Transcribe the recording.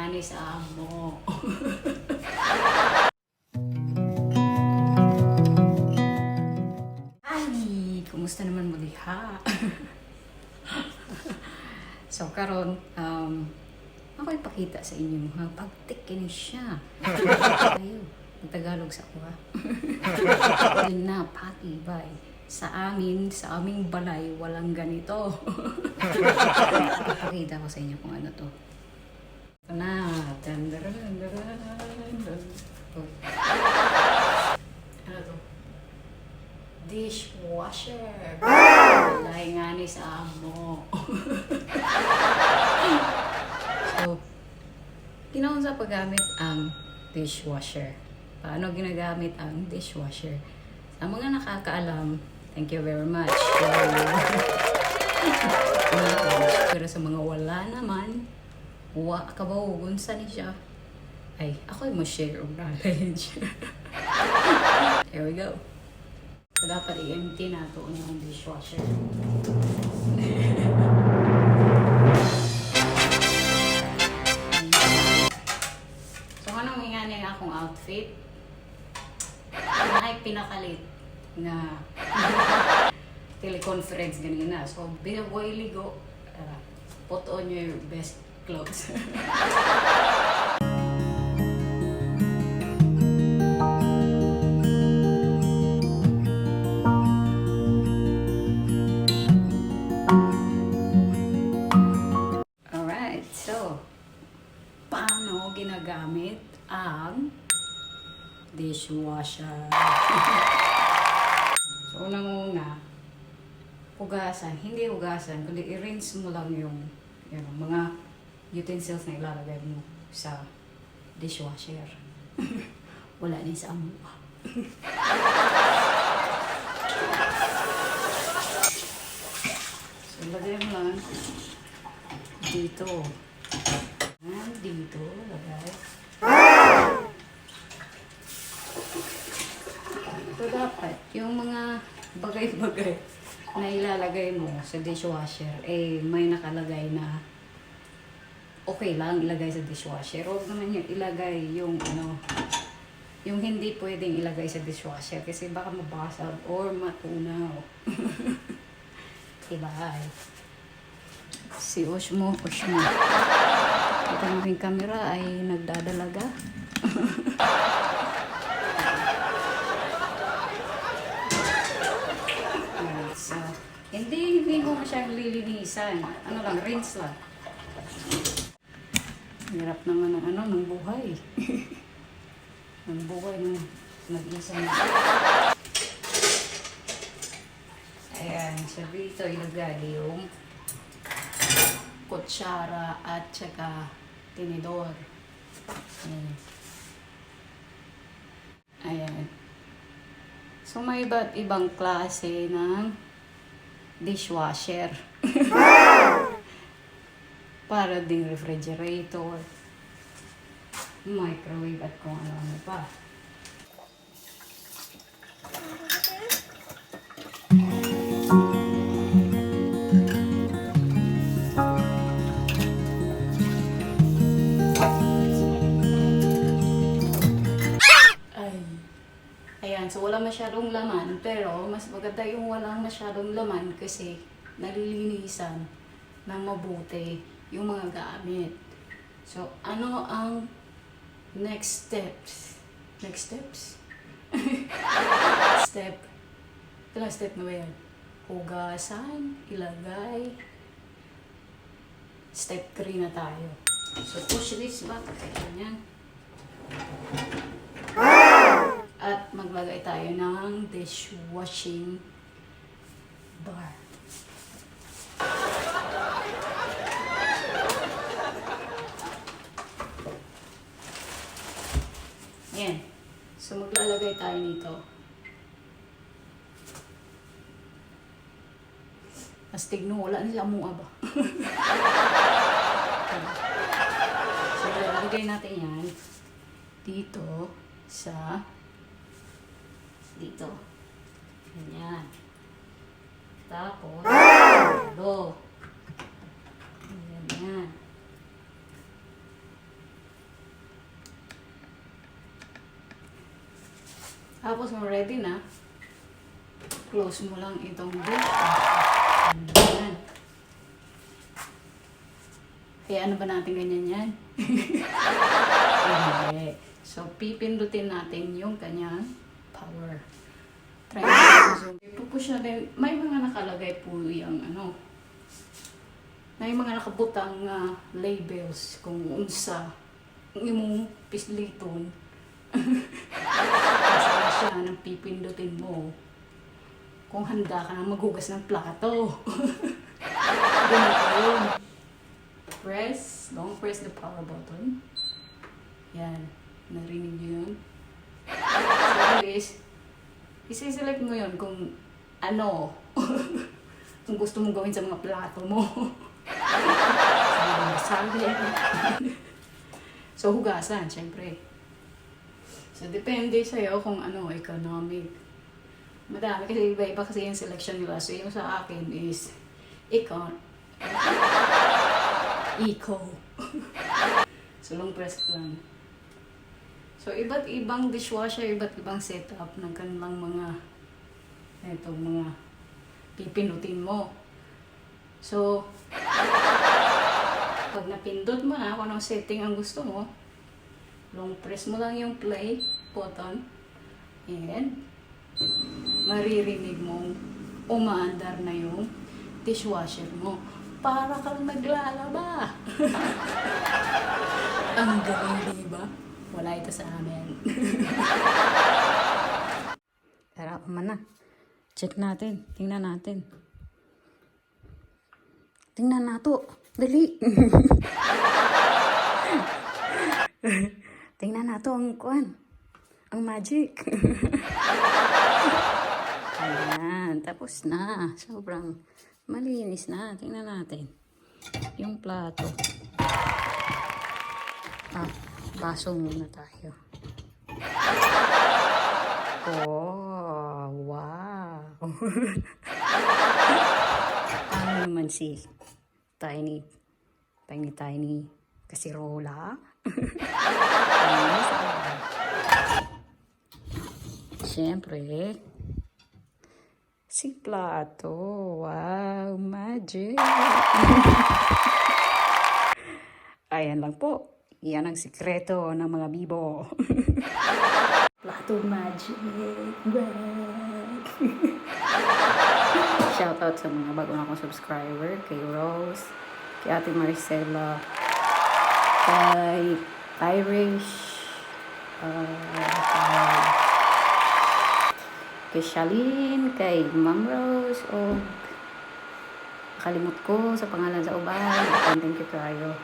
nga ni sa amo. Hi! Kumusta naman mo diha? So karon ako ipakita sa inyo ha, pagtikin siya. Ayo, Tagalog sa ako ha. Yun na, pati bye. Sa aming balay, walang ganito. Ipakita ko sa inyo kung ano to. Ito na. Ano to? Dishwasher. Balay nga ni sa amo. So, ginaon sa paggamit ang dishwasher. Paano ginagamit ang dishwasher? Sa mga nakakaalam, thank you very much. Pero sa mga wala naman, kabahugon sa ni siya. Ay, ako yung share of knowledge. Here we go. So, dapat i-empty na ito ang dishwasher. So, anong ingani nga akong outfit? Ay, pinakalit na teleconference ganina. So, binaboy ligo, put on your best clothes. Alright, so, paano ginagamit ang dishwasher? So, unang-una, hugasan. Hindi hugasan, kundi i-rinse mo lang yung mga utensils na ilalagay mo sa dishwasher. Wala din sa amo. So, lagay mo lang dito. Dito, lagay. So, dapat, yung mga bagay-bagay na ilalagay mo sa dishwasher, may nakalagay na okay lang ilagay sa dishwasher. Huwag naman yung ilagay yung yung hindi pwedeng ilagay sa dishwasher kasi baka mabasag or matunaw. Diba ay? Si Osmo. Ito namin camera ay nagdadalaga. So, hindi ko masyadong lilinisan. Ano lang, rinse lang. Hirap naman ng buhay. Ng buhay ng nag-isa na. Ayan, so dito ilagay yung kutsara at saka tinidor. Ayan. So may iba't ibang klase ng dishwasher. Para ding refrigerator, microwave at kung ano pa. Ayan, so wala masyadong laman, pero mas maganda yung walang masyadong laman kasi nalilinisan ng mabuti yung mga gamit. So, ano ang next steps? Next steps? Step. Ito lang step na ba yan? Hugasan, ilagay. Step 3 na tayo. So, push this back. Ganyan. At maglagay tayo ng dishwashing bar. Yan. So, maglalagay tayo nito. Astig no, wala nila mua ba? So, lalagay natin yan dito sa dito. Ganyan. Tapos, do. Ganyan. Tapos kung ready na, close mo lang itong dishwasher. Ayan. Hayaan na ba natin ganyan yan? Hindi. So, pipindutin natin yung kanyang power. Try natin zoom. Ipupush natin. May mga nakalagay po yung may mga nakabutang labels kung unsa ang imong pisliton. Kasi siya nang pipindutin mo kung handa ka nang maghugas ng plato. Ganito yun. Long press the power button. Yan. Narinig nyo yun? So guys, isi-select mo yun kung kung gusto mong gawin sa mga plato mo. So, hugasan, syempre. So, depende sa'yo kung economic. Madami kasi iba-iba kasi yung selection nila. So, yung sa akin is eco. So, long press lang. So, iba't ibang dishwasher, iba't ibang setup ng kanilang mga pipinutin mo. So, pag napindot mo na kung anong setting ang gusto mo, long press mo lang yung play button and maririnig mong umaandar na yung dishwasher mo. Para kang naglalaba. Ang galing, diba? Wala ito sa amin. Tara, na. Check natin. Tingnan natin. Tingnan nato. Dali. Tingnan nato ang ang magic. Ayan. Tapos na. Sobrang malinis na. Tingnan natin. Yung plato. Baso muna tayo. Oh, wow. Ano naman si tiny kasirola? Siyempre, si plato. Wow, magic. Ayan lang po. Yan ang sikreto ng mga bibo. Plato magic. Shoutout sa mga bago na akong subscriber. Kay Rose, kay Ate Marcela, kay Irish, kay Shalene, kay Ma'am Rose, o kalimut ko sa pangalan sa uban. Thank you kayo.